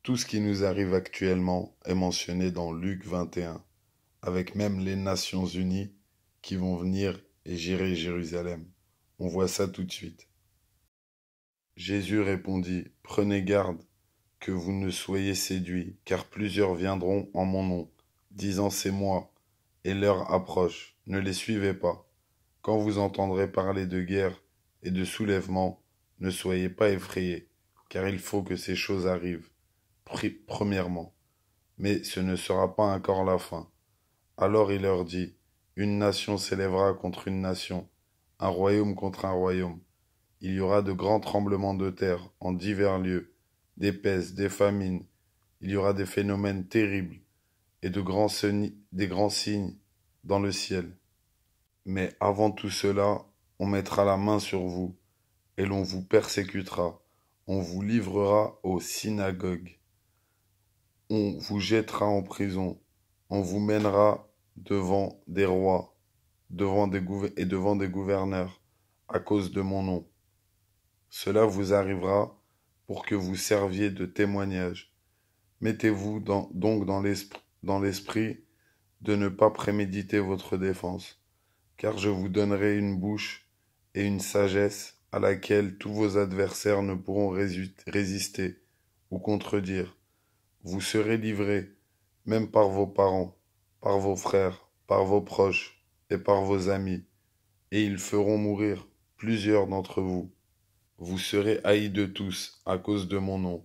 Tout ce qui nous arrive actuellement est mentionné dans Luc 21, avec même les Nations Unies qui vont venir et gérer Jérusalem. On voit ça tout de suite. Jésus répondit, prenez garde que vous ne soyez séduits, car plusieurs viendront en mon nom, disant c'est moi, et l'heure approche. Ne les suivez pas. Quand vous entendrez parler de guerre et de soulèvement, ne soyez pas effrayés, car il faut que ces choses arrivent, premièrement. Mais ce ne sera pas encore la fin. Alors il leur dit, une nation s'élèvera contre une nation, un royaume contre un royaume. Il y aura de grands tremblements de terre en divers lieux, des pestes, des famines. Il y aura des phénomènes terribles et des grands signes dans le ciel. Mais avant tout cela, on mettra la main sur vous et l'on vous persécutera. On vous livrera aux synagogues. On vous jettera en prison. On vous mènera devant des rois, devant des gouverneurs, à cause de mon nom. Cela vous arrivera pour que vous serviez de témoignage. Mettez-vous donc dans l'esprit de ne pas préméditer votre défense, car je vous donnerai une bouche et une sagesse à laquelle tous vos adversaires ne pourront résister ou contredire. Vous serez livrés, même par vos parents, par vos frères, par vos proches et par vos amis, et ils feront mourir plusieurs d'entre vous. Vous serez haïs de tous à cause de mon nom,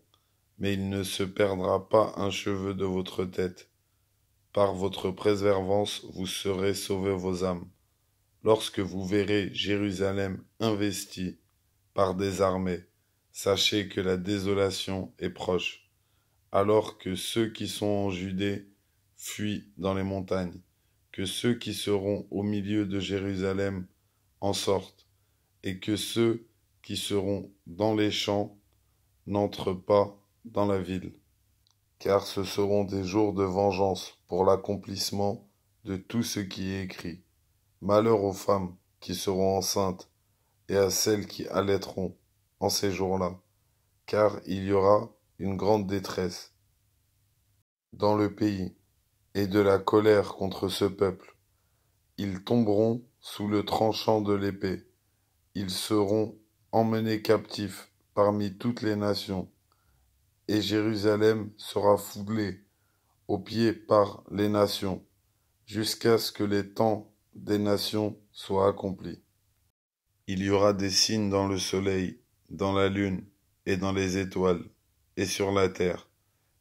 mais il ne se perdra pas un cheveu de votre tête. Par votre préservance, vous serez sauvés vos âmes. Lorsque vous verrez Jérusalem investie par des armées, sachez que la désolation est proche, alors que ceux qui sont en Judée fuient dans les montagnes, que ceux qui seront au milieu de Jérusalem en sortent, et que ceux qui seront dans les champs n'entrent pas dans la ville. Car ce seront des jours de vengeance pour l'accomplissement de tout ce qui est écrit. Malheur aux femmes qui seront enceintes et à celles qui allaiteront en ces jours-là, car il y aura une grande détresse dans le pays et de la colère contre ce peuple. Ils tomberont sous le tranchant de l'épée. Ils seront emmenés captifs parmi toutes les nations, et Jérusalem sera foulée aux pieds par les nations, jusqu'à ce que les temps des nations soient accomplis. Il y aura des signes dans le soleil, dans la lune et dans les étoiles, et sur la terre.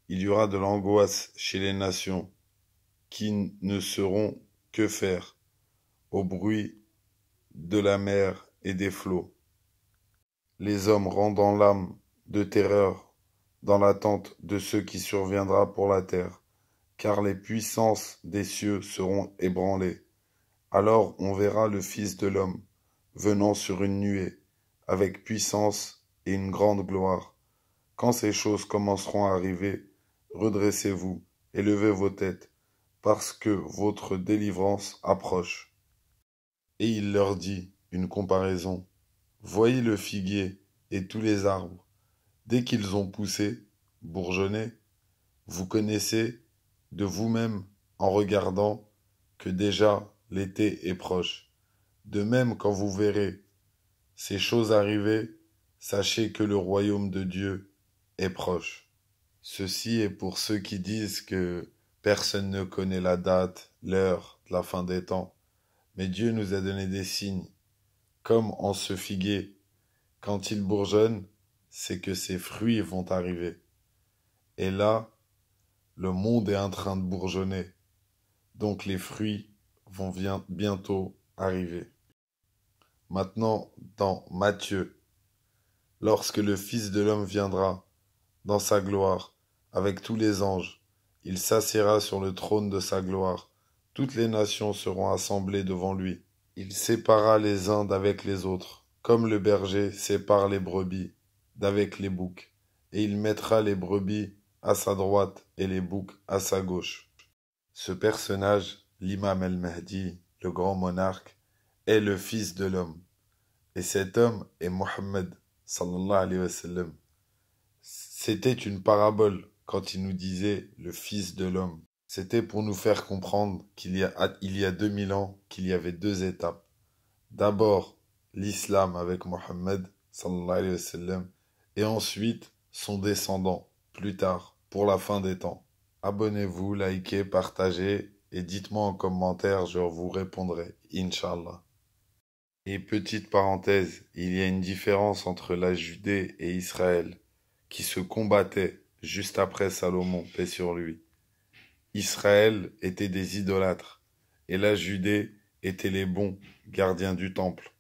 Il y aura de l'angoisse chez les nations, qui ne sauront que faire au bruit de la mer et des flots. Les hommes rendant l'âme de terreur dans l'attente de ce qui surviendra pour la terre, car les puissances des cieux seront ébranlées. Alors on verra le Fils de l'homme venant sur une nuée, avec puissance et une grande gloire. Quand ces choses commenceront à arriver, redressez-vous et levez vos têtes, parce que votre délivrance approche. Et il leur dit une comparaison. Voyez le figuier et tous les arbres. Dès qu'ils ont poussé, bourgeonné, vous connaissez de vous-même en regardant que déjà l'été est proche. De même, quand vous verrez ces choses arriver, sachez que le royaume de Dieu est proche. Ceci est pour ceux qui disent que personne ne connaît la date, l'heure de la fin des temps. Mais Dieu nous a donné des signes, comme en ce figuier. Quand il bourgeonne, c'est que ses fruits vont arriver. Et là, le monde est en train de bourgeonner. Donc les fruits vont bientôt arriver. Maintenant, dans Matthieu, lorsque le Fils de l'homme viendra dans sa gloire, avec tous les anges, il s'assiera sur le trône de sa gloire. Toutes les nations seront assemblées devant lui. Il séparera les uns d'avec les autres, comme le berger sépare les brebis d'avec les boucs, et il mettra les brebis à sa droite et les boucs à sa gauche. Ce personnage, l'imam al-Mahdi, le grand monarque, est le Fils de l'homme. Et cet homme est Mohammed, sallallahu alayhi wa sallam. C'était une parabole quand il nous disait le Fils de l'homme. C'était pour nous faire comprendre qu'il y a 2000 ans, qu'il y avait deux étapes. D'abord, l'islam avec Mohammed, sallallahu alayhi wa sallam, et ensuite son descendant, plus tard, pour la fin des temps. Abonnez-vous, likez, partagez, et dites-moi en commentaire, je vous répondrai, Inch'Allah. Et petite parenthèse, il y a une différence entre la Judée et Israël, qui se combattaient juste après Salomon, paix sur lui. Israël était des idolâtres, et la Judée était les bons gardiens du temple.